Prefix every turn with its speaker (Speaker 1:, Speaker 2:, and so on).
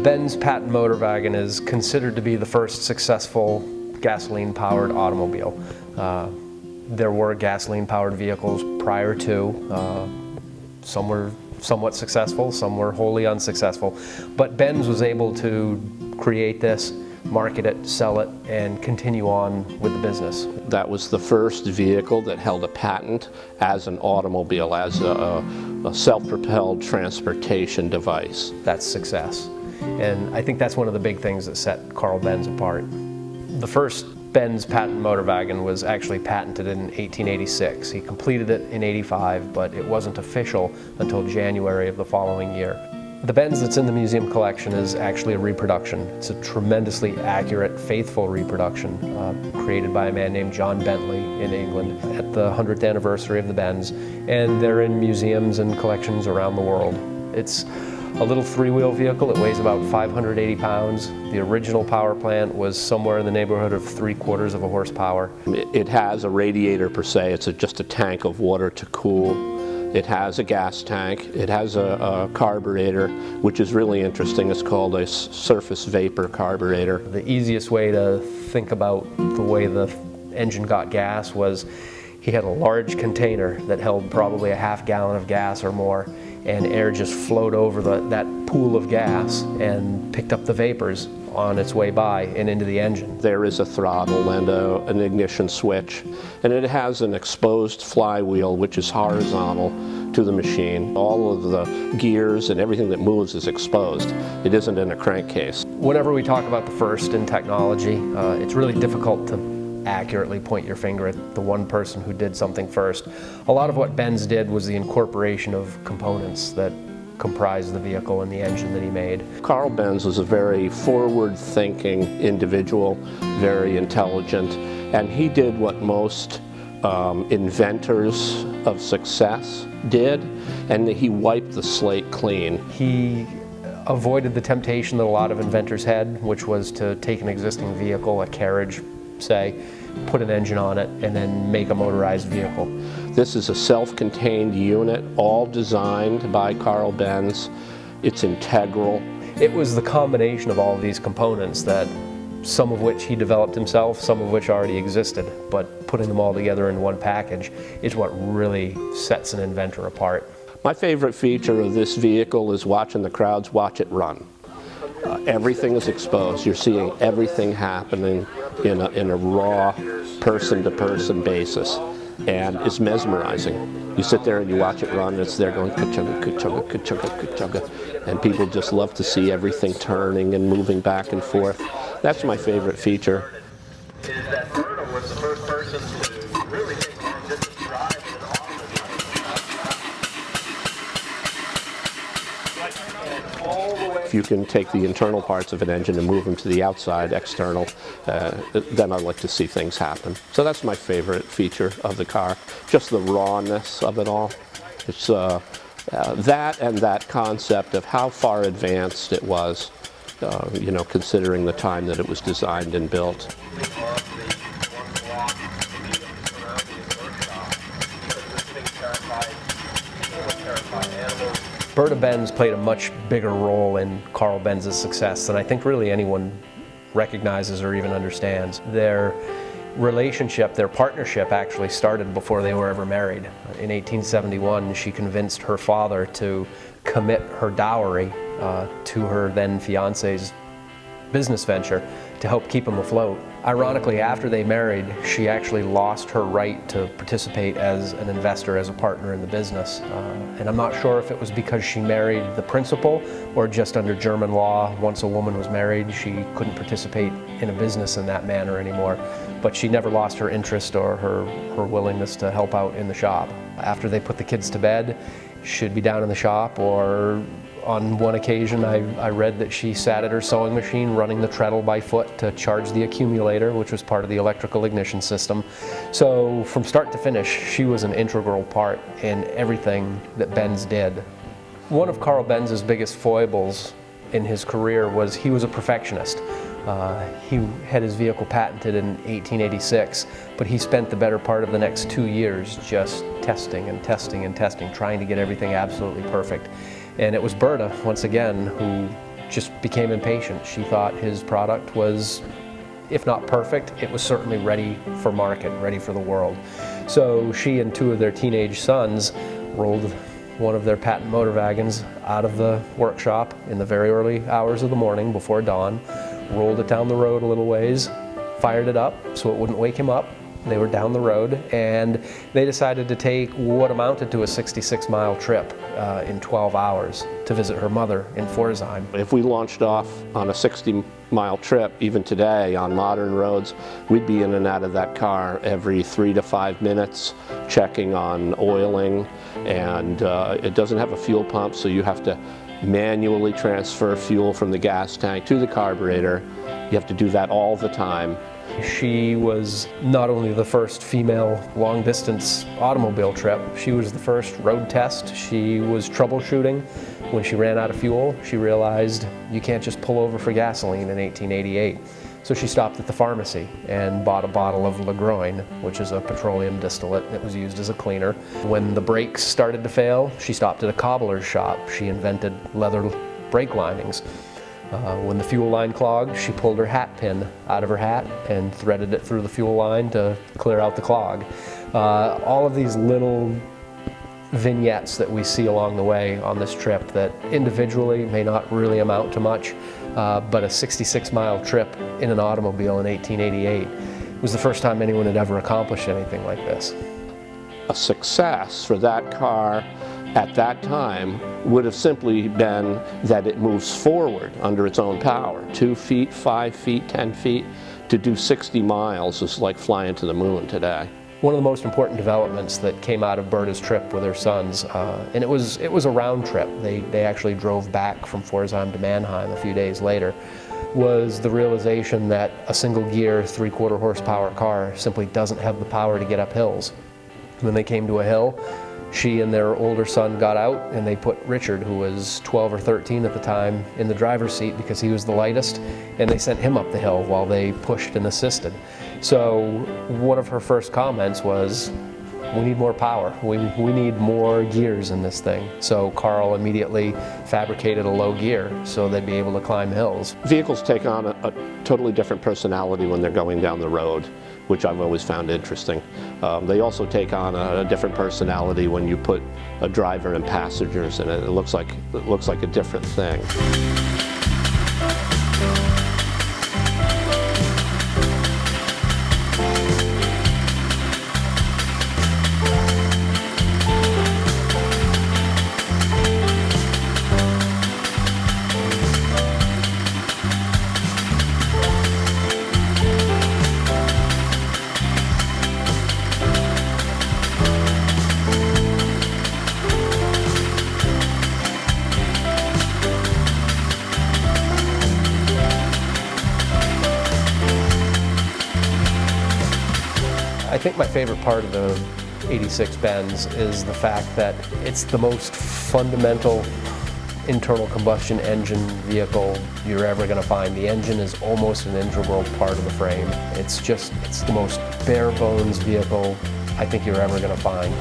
Speaker 1: Benz patent Motorwagen is considered to be the first successful gasoline-powered automobile. There were gasoline-powered vehicles prior to. Some were somewhat successful, some were wholly unsuccessful. But Benz was able to create this, market it, sell it, and continue on with the business.
Speaker 2: That was the first vehicle that held a patent as an automobile, as a self-propelled transportation device.
Speaker 1: That's success. And I think that's one of the big things that set Carl Benz apart. The first Benz patent Motorwagen was actually patented in 1886. He completed it in 85, but it wasn't official until January of the following year. The Benz that's in the museum collection is actually a reproduction. It's a tremendously accurate, faithful reproduction created by a man named John Bentley in England at the 100th anniversary of the Benz, and they're in museums and collections around the world. It's a little three-wheel vehicle. It weighs about 580 pounds. The original power plant was somewhere in the neighborhood of 3/4 of a horsepower.
Speaker 2: It has a radiator per se. It's just a tank of water to cool. It has a gas tank. It has a carburetor, which is really interesting. It's called a surface vapor carburetor.
Speaker 1: The easiest way to think about the way the engine got gas was he had a large container that held probably a half gallon of gas or more, and air just flowed over that pool of gas and picked up the vapors on its way by and into the engine.
Speaker 2: There is a throttle and an ignition switch, and it has an exposed flywheel which is horizontal to the machine. All of the gears and everything that moves is exposed. It isn't in a crankcase.
Speaker 1: Whenever we talk about the first in technology, it's really difficult to accurately point your finger at the one person who did something first. A lot of what Benz did was the incorporation of components that comprised the vehicle and the engine that he made.
Speaker 2: Carl Benz was a very forward-thinking individual, very intelligent, and he did what most inventors of success did, and he wiped the slate clean.
Speaker 1: He avoided the temptation that a lot of inventors had, which was to take an existing vehicle, a carriage, say, put an engine on it, and then make a motorized vehicle.
Speaker 2: This is a self-contained unit, all designed by Carl Benz. It's integral.
Speaker 1: It was the combination of all of these components, that some of which he developed himself, some of which already existed, but putting them all together in one package is what really sets an inventor apart.
Speaker 2: My favorite feature of this vehicle is watching the crowds watch it run. Everything is exposed. You're seeing everything happening in a raw, person-to-person basis, and it's mesmerizing. You sit there and you watch it run, and it's there going ka-chugga, ka-chugga, ka-chugga, ka-chugga, and people just love to see everything turning and moving back and forth. That's my favorite feature.
Speaker 3: Is that Berta was the first person to really take on this drive and
Speaker 2: If you can take the internal parts of an engine and move them to the outside, external, then I like to see things happen. So that's my favorite feature of the car, just the rawness of it all. It's that and that concept of how far advanced it was, you know, considering the time that it was designed and built.
Speaker 1: Berta Benz played a much bigger role in Carl Benz's success than I think really anyone recognizes or even understands. Their relationship, their partnership actually started before they were ever married. In 1871, she convinced her father to commit her dowry to her then fiance's business venture to help keep him afloat. Ironically, after they married, she actually lost her right to participate as an investor, as a partner in the business. And I'm not sure if it was because she married the principal or just under German law, once a woman was married, she couldn't participate in a business in that manner anymore. But she never lost her interest or her willingness to help out in the shop. After they put the kids to bed, she'd be down in the shop, or on one occasion I read that she sat at her sewing machine running the treadle by foot to charge the accumulator, which was part of the electrical ignition system. So from start to finish, she was an integral part in everything that Benz did. One of Carl Benz's biggest foibles in his career was he was a perfectionist. He had his vehicle patented in 1886, but he spent the better part of the next 2 years just testing and testing and testing, trying to get everything absolutely perfect. And it was Berta, once again, who just became impatient. She thought his product was, if not perfect, it was certainly ready for market, ready for the world. So she and two of their teenage sons rolled one of their patent Motorwagens out of the workshop in the very early hours of the morning before dawn, rolled it down the road a little ways, fired it up so it wouldn't wake him up. They were down the road, and they decided to take what amounted to a 66-mile trip in 12 hours to visit her mother in Pforzheim.
Speaker 2: If we launched off on a 60-mile trip, even today on modern roads, we'd be in and out of that car every 3 to 5 minutes, checking on oiling, and it doesn't have a fuel pump, so you have to manually transfer fuel from the gas tank to the carburetor. You have to do that all the time.
Speaker 1: She was not only the first female long-distance automobile trip, she was the first road test. She was troubleshooting. When she ran out of fuel, she realized you can't just pull over for gasoline in 1888. So she stopped at the pharmacy and bought a bottle of La Grogne, which is a petroleum distillate that was used as a cleaner. When the brakes started to fail, she stopped at a cobbler's shop. She invented leather brake linings. When the fuel line clogged, she pulled her hat pin out of her hat and threaded it through the fuel line to clear out the clog. All of these little vignettes that we see along the way on this trip that individually may not really amount to much, but a 66-mile trip in an automobile in 1888 was the first time anyone had ever accomplished anything like this.
Speaker 2: A success for that car at that time would have simply been that it moves forward under its own power. 2 feet, 5 feet, 10 feet. To do 60 miles is like flying to the moon today.
Speaker 1: One of the most important developments that came out of Berta's trip with her sons, and it was a round trip. They actually drove back from Pforzheim to Mannheim a few days later, was the realization that a single gear, 3/4 horsepower car simply doesn't have the power to get up hills. When they came to a hill, she and their older son got out and they put Richard, who was 12 or 13 at the time, in the driver's seat because he was the lightest, and they sent him up the hill while they pushed and assisted. So one of her first comments was, we need more power. We need more gears in this thing. So Carl immediately fabricated a low gear so they'd be able to climb hills.
Speaker 2: Vehicles take on a totally different personality when they're going down the road, which I've always found interesting. They also take on a different personality when you put a driver and passengers in it. It looks like a different thing.
Speaker 1: I think my favorite part of the 86 Benz is the fact that it's the most fundamental internal combustion engine vehicle you're ever going to find. The engine is almost an integral part of the frame. It's the most bare bones vehicle I think you're ever going to find.